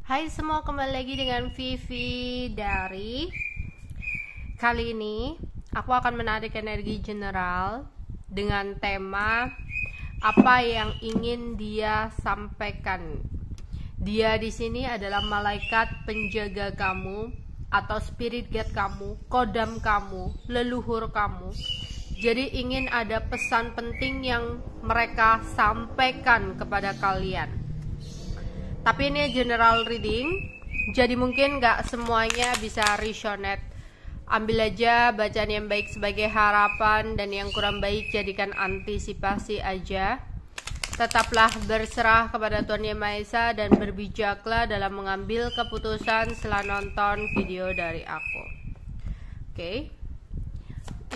Hai semua, kembali lagi dengan Vivi dari. Kali ini aku akan menarik energi general dengan tema apa yang ingin dia sampaikan. Dia di sini adalah malaikat penjaga kamu atau spirit guide kamu, kodam kamu, leluhur kamu. Jadi ingin ada pesan penting yang mereka sampaikan kepada kalian. Tapi ini general reading, jadi mungkin gak semuanya bisa resonate. Ambil aja bacaan yang baik sebagai harapan, dan yang kurang baik jadikan antisipasi aja. Tetaplah berserah kepada Tuhan Yang Maha Esa dan berbijaklah dalam mengambil keputusan setelah nonton video dari aku. Oke.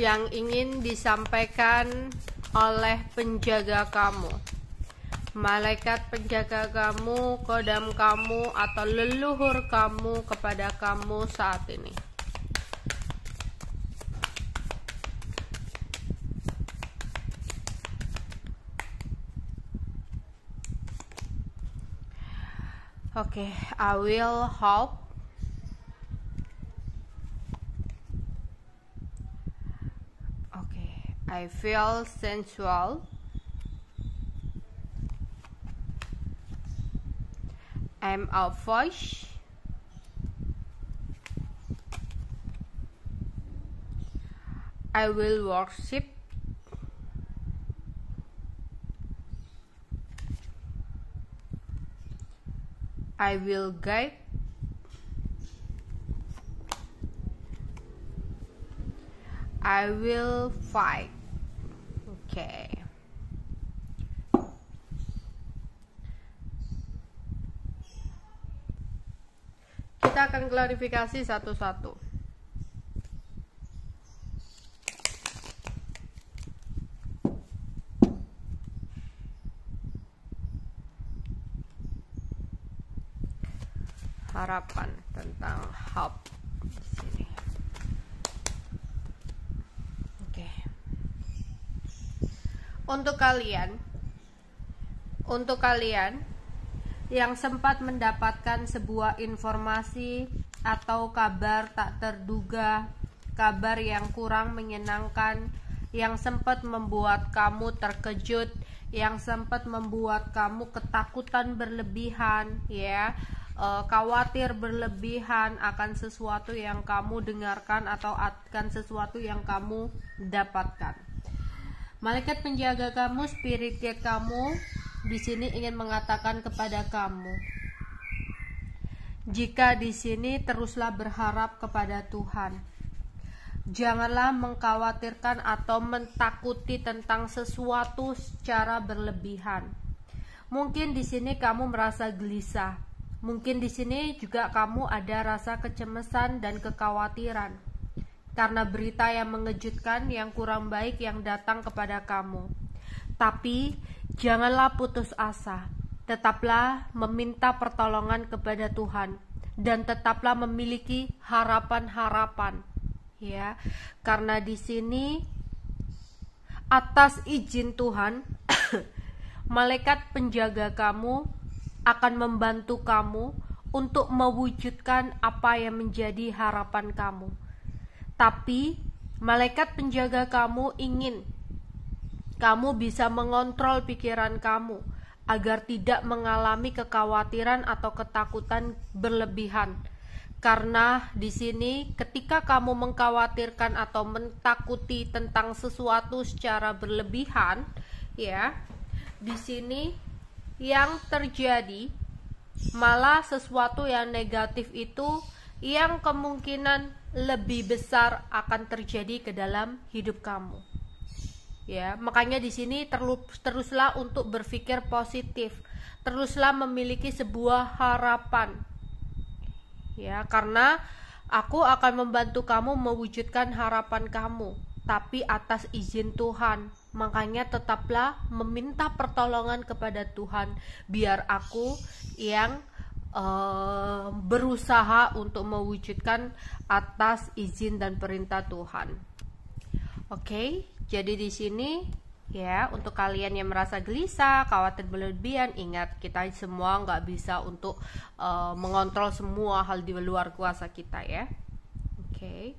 Yang ingin disampaikan oleh penjaga kamu, malaikat penjaga kamu, kodam kamu, atau leluhur kamu kepada kamu saat ini. Okay, I will hope. Okay, I feel sensual. I'm a voice. I will worship. I will guide. I will fight. Okay. Kita akan klarifikasi satu-satu. Harapan tentang hope di sini. Oke. Untuk kalian yang sempat mendapatkan sebuah informasi atau kabar tak terduga, kabar yang kurang menyenangkan, yang sempat membuat kamu terkejut, yang sempat membuat kamu ketakutan berlebihan, ya, khawatir berlebihan akan sesuatu yang kamu dengarkan atau akan sesuatu yang kamu dapatkan. Malaikat penjaga kamu, spirit guide kamu di sini ingin mengatakan kepada kamu, jika di sini teruslah berharap kepada Tuhan. Janganlah mengkhawatirkan atau mentakuti tentang sesuatu secara berlebihan. Mungkin di sini kamu merasa gelisah. Mungkin di sini juga kamu ada rasa kecemasan dan kekhawatiran karena berita yang mengejutkan, yang kurang baik yang datang kepada kamu. Tapi janganlah putus asa, tetaplah meminta pertolongan kepada Tuhan dan tetaplah memiliki harapan-harapan, ya. Karena di sini atas izin Tuhan, malaikat penjaga kamu akan membantu kamu untuk mewujudkan apa yang menjadi harapan kamu. Tapi malaikat penjaga kamu ingin kamu bisa mengontrol pikiran kamu agar tidak mengalami kekhawatiran atau ketakutan berlebihan. Karena di sini ketika kamu mengkhawatirkan atau mentakuti tentang sesuatu secara berlebihan, ya, di sini yang terjadi malah sesuatu yang negatif itu yang kemungkinan lebih besar akan terjadi ke dalam hidup kamu. Ya, makanya di sini teruslah untuk berpikir positif, teruslah memiliki sebuah harapan. Ya, karena aku akan membantu kamu mewujudkan harapan kamu, tapi atas izin Tuhan. Makanya tetaplah meminta pertolongan kepada Tuhan, biar aku yang berusaha untuk mewujudkan atas izin dan perintah Tuhan. Oke, jadi di sini Ya, untuk kalian yang merasa gelisah, khawatir berlebihan, ingat kita semua nggak bisa untuk mengontrol semua hal di luar kuasa kita ya. Oke.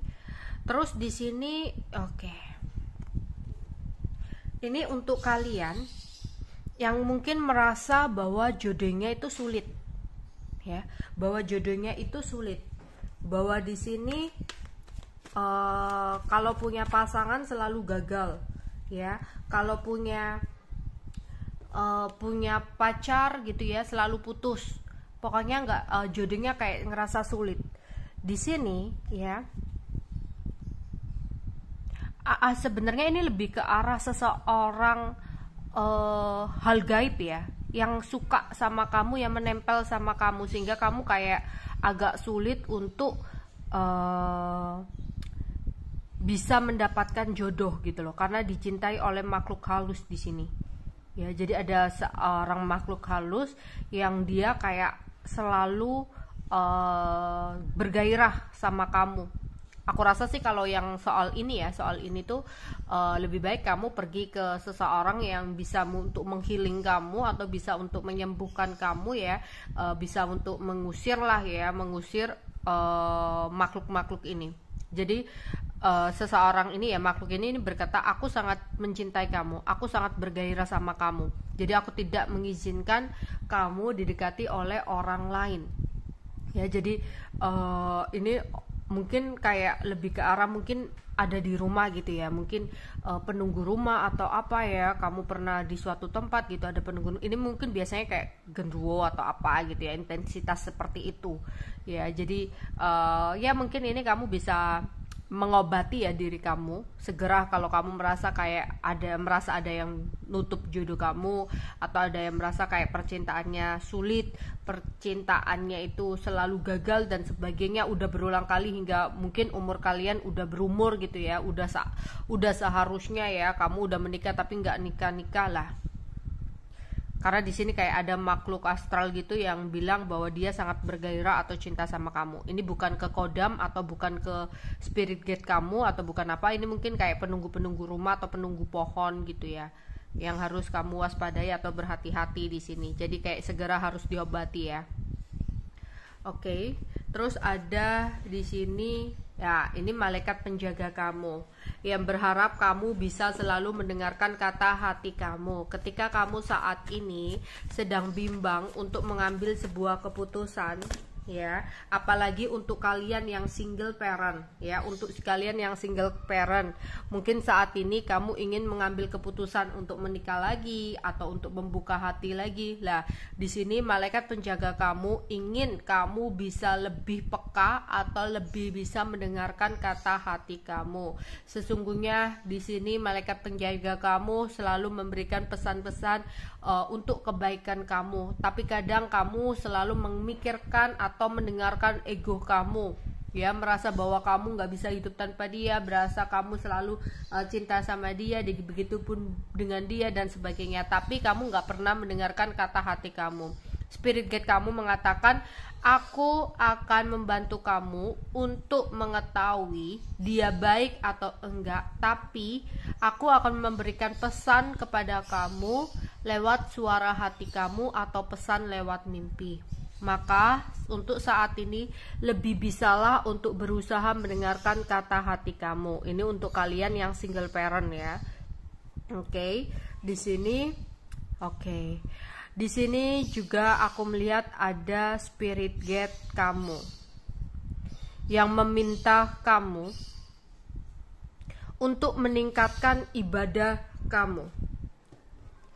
Terus di sini, oke. Ini untuk kalian yang mungkin merasa bahwa jodohnya itu sulit, ya, bahwa jodohnya itu sulit, bahwa di sini kalau punya pasangan selalu gagal. Ya, kalau punya pacar gitu ya selalu putus, pokoknya nggak jodohnya kayak ngerasa sulit. Di sini ya sebenarnya ini lebih ke arah seseorang hal gaib ya, yang suka sama kamu, yang menempel sama kamu, sehingga kamu kayak agak sulit untuk bisa mendapatkan jodoh gitu loh, karena dicintai oleh makhluk halus di sini. Ya, jadi ada seorang makhluk halus yang dia kayak selalu bergairah sama kamu. Aku rasa sih kalau yang soal ini tuh lebih baik kamu pergi ke seseorang yang bisa untuk menghealing kamu, atau bisa untuk menyembuhkan kamu ya, bisa untuk mengusir makhluk-makhluk ini. Jadi seseorang ini ya, makhluk ini berkata, aku sangat mencintai kamu, aku sangat bergairah sama kamu, jadi aku tidak mengizinkan kamu didekati oleh orang lain ya. Jadi ini mungkin kayak lebih ke arah mungkin ada di rumah gitu ya, mungkin penunggu rumah atau apa ya, kamu pernah di suatu tempat gitu ada penunggu, ini mungkin biasanya kayak genderuwo atau apa gitu ya, intensitas seperti itu ya. Jadi ya mungkin ini kamu bisa mengobati ya diri kamu segera kalau kamu merasa kayak ada yang nutup jodoh kamu, atau ada yang merasa kayak percintaannya sulit, percintaannya itu selalu gagal dan sebagainya, udah berulang kali hingga mungkin umur kalian udah berumur gitu ya, udah seharusnya ya kamu udah menikah tapi nggak nikah lah. Karena di sini kayak ada makhluk astral gitu yang bilang bahwa dia sangat bergairah atau cinta sama kamu. Ini bukan ke kodam atau bukan ke spirit gate kamu atau bukan apa. Ini mungkin kayak penunggu-penunggu rumah atau penunggu pohon gitu ya, yang harus kamu waspadai atau berhati-hati di sini. Jadi kayak segera harus diobati ya. Oke. Terus ada di sini ya, ini malaikat penjaga kamu yang berharap kamu bisa selalu mendengarkan kata hati kamu ketika kamu saat ini sedang bimbang untuk mengambil sebuah keputusan ya, apalagi untuk kalian yang single parent ya, untuk kalian yang single parent mungkin saat ini kamu ingin mengambil keputusan untuk menikah lagi atau untuk membuka hati lagi. Lah, di sini malaikat penjaga kamu ingin kamu bisa lebih peka atau lebih bisa mendengarkan kata hati kamu. Sesungguhnya di sini malaikat penjaga kamu selalu memberikan pesan-pesan untuk kebaikan kamu, tapi kadang kamu selalu memikirkan atau mendengarkan ego kamu ya, merasa bahwa kamu nggak bisa hidup tanpa dia, berasa kamu selalu cinta sama dia, begitupun dengan dia dan sebagainya, tapi kamu nggak pernah mendengarkan kata hati kamu. Spirit guide kamu mengatakan, aku akan membantu kamu untuk mengetahui dia baik atau enggak, tapi aku akan memberikan pesan kepada kamu lewat suara hati kamu atau pesan lewat mimpi. Maka untuk saat ini lebih bisalah untuk berusaha mendengarkan kata hati kamu. Ini untuk kalian yang single parent ya. Oke, di sini oke. Di sini juga aku melihat ada spirit guide kamu yang meminta kamu untuk meningkatkan ibadah kamu.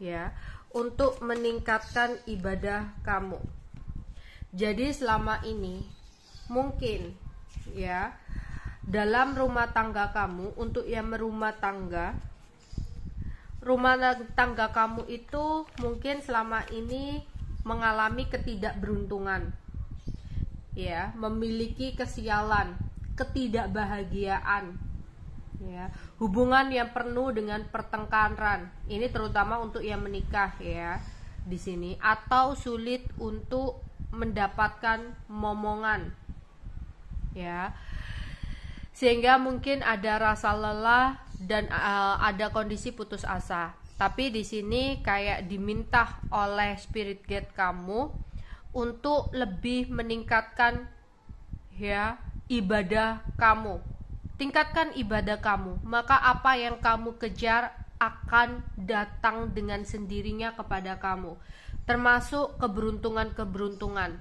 Ya, untuk meningkatkan ibadah kamu. Jadi selama ini mungkin ya dalam rumah tangga kamu, untuk yang berumah tangga, rumah tangga kamu itu mungkin selama ini mengalami ketidakberuntungan ya, memiliki kesialan, ketidakbahagiaan ya, hubungan yang penuh dengan pertengkaran. Ini terutama untuk yang menikah ya di sini, atau sulit untuk mendapatkan momongan ya, sehingga mungkin ada rasa lelah dan ada kondisi putus asa. Tapi di sini kayak diminta oleh spirit guide kamu untuk lebih meningkatkan ya ibadah kamu. Tingkatkan ibadah kamu, maka apa yang kamu kejar akan datang dengan sendirinya kepada kamu, termasuk keberuntungan-keberuntungan.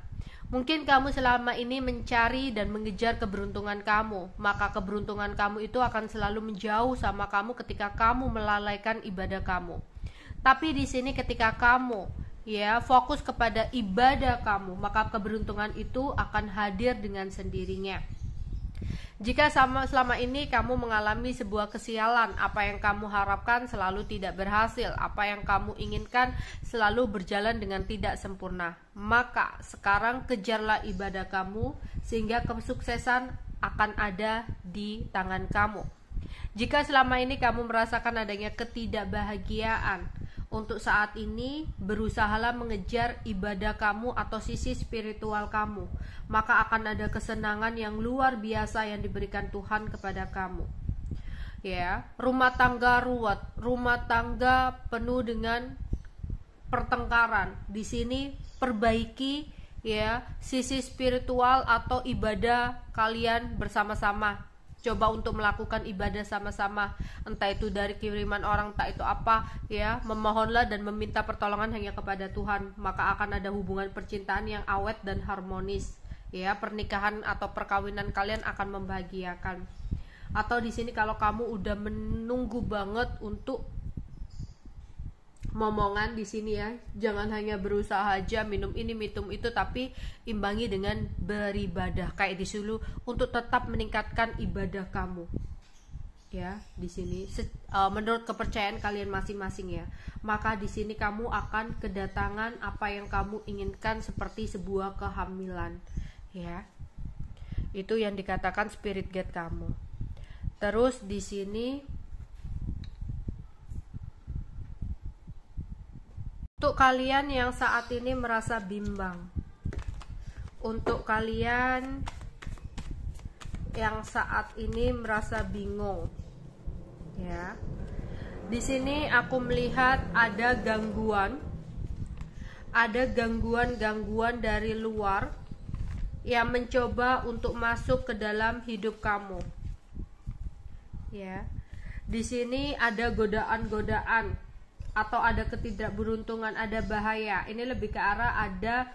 Mungkin kamu selama ini mencari dan mengejar keberuntungan kamu, maka keberuntungan kamu itu akan selalu menjauh sama kamu ketika kamu melalaikan ibadah kamu. Tapi di sini ketika kamu ya fokus kepada ibadah kamu, maka keberuntungan itu akan hadir dengan sendirinya. Jika selama ini kamu mengalami sebuah kesialan, apa yang kamu harapkan selalu tidak berhasil, apa yang kamu inginkan selalu berjalan dengan tidak sempurna, maka sekarang kejarlah ibadah kamu sehingga kesuksesan akan ada di tangan kamu. Jika selama ini kamu merasakan adanya ketidakbahagiaan, untuk saat ini berusahalah mengejar ibadah kamu atau sisi spiritual kamu, maka akan ada kesenangan yang luar biasa yang diberikan Tuhan kepada kamu. Ya, rumah tangga ruwet, rumah tangga penuh dengan pertengkaran. Di sini perbaiki ya sisi spiritual atau ibadah kalian bersama-sama. Coba untuk melakukan ibadah sama-sama, entah itu dari kiriman orang, entah itu apa ya, memohonlah dan meminta pertolongan hanya kepada Tuhan, maka akan ada hubungan percintaan yang awet dan harmonis ya. Pernikahan atau perkawinan kalian akan membahagiakan. Atau di sini kalau kamu udah menunggu banget untuk momongan di sini ya, jangan hanya berusaha aja minum ini minum itu, tapi imbangi dengan beribadah kayak disuruh untuk tetap meningkatkan ibadah kamu ya. Di sini menurut kepercayaan kalian masing-masing ya, maka di sini kamu akan kedatangan apa yang kamu inginkan seperti sebuah kehamilan ya. Itu yang dikatakan spirit guide kamu. Terus di sini untuk kalian yang saat ini merasa bimbang, untuk kalian yang saat ini merasa bingung, ya, di sini aku melihat ada gangguan dari luar yang mencoba untuk masuk ke dalam hidup kamu, ya. Di sini ada godaan-godaan atau ada ketidakberuntungan, ada bahaya. Ini lebih ke arah ada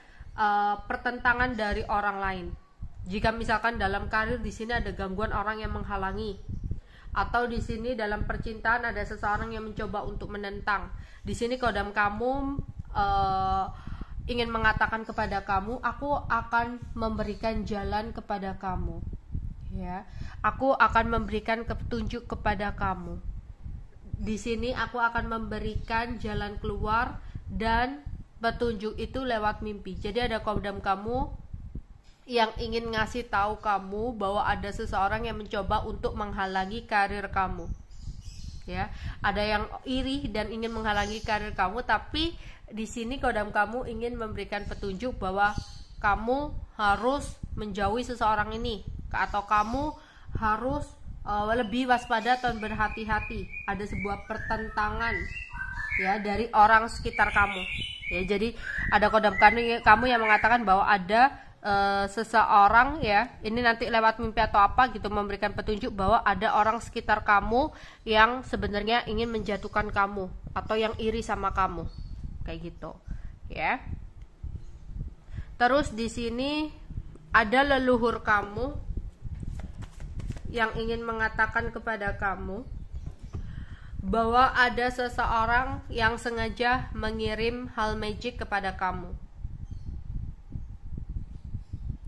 pertentangan dari orang lain. Jika misalkan dalam karir di sini ada gangguan orang yang menghalangi, atau di sini dalam percintaan ada seseorang yang mencoba untuk menentang. Di sini kodam kamu ingin mengatakan kepada kamu, aku akan memberikan jalan kepada kamu. Ya, aku akan memberikan petunjuk kepada kamu. Di sini aku akan memberikan jalan keluar dan petunjuk itu lewat mimpi. Jadi ada kodam kamu yang ingin ngasih tahu kamu bahwa ada seseorang yang mencoba untuk menghalangi karir kamu. Ya, ada yang iri dan ingin menghalangi karir kamu, tapi di sini kodam kamu ingin memberikan petunjuk bahwa kamu harus menjauhi seseorang ini, atau kamu harus lebih waspada dan berhati-hati. Ada sebuah pertentangan ya dari orang sekitar kamu ya. Jadi ada kodam kamu yang mengatakan bahwa ada seseorang ya, ini nanti lewat mimpi atau apa gitu, memberikan petunjuk bahwa ada orang sekitar kamu yang sebenarnya ingin menjatuhkan kamu atau yang iri sama kamu kayak gitu ya. Terus di sini ada leluhur kamu yang ingin mengatakan kepada kamu bahwa ada seseorang yang sengaja mengirim hal magic kepada kamu.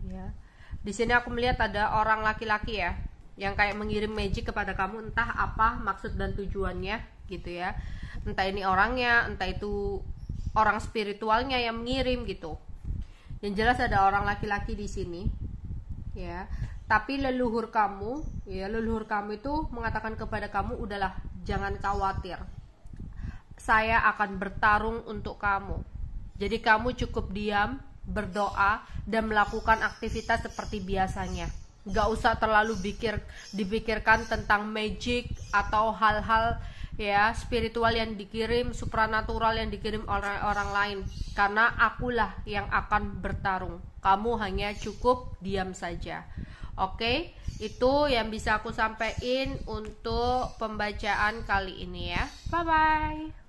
Ya. Di sini aku melihat ada orang laki-laki ya, yang kayak mengirim magic kepada kamu, entah apa maksud dan tujuannya gitu ya. Entah ini orangnya, entah itu orang spiritualnya yang mengirim gitu. Yang jelas ada orang laki-laki di sini. Ya. Tapi leluhur kamu itu mengatakan kepada kamu, udahlah, jangan khawatir, saya akan bertarung untuk kamu. Jadi kamu cukup diam, berdoa, dan melakukan aktivitas seperti biasanya. Gak usah terlalu dipikirkan tentang magic atau hal-hal ya, spiritual yang dikirim, supranatural yang dikirim oleh orang lain, karena akulah yang akan bertarung. Kamu hanya cukup diam saja. Oke, itu yang bisa aku sampaikan untuk pembacaan kali ini ya. Bye bye.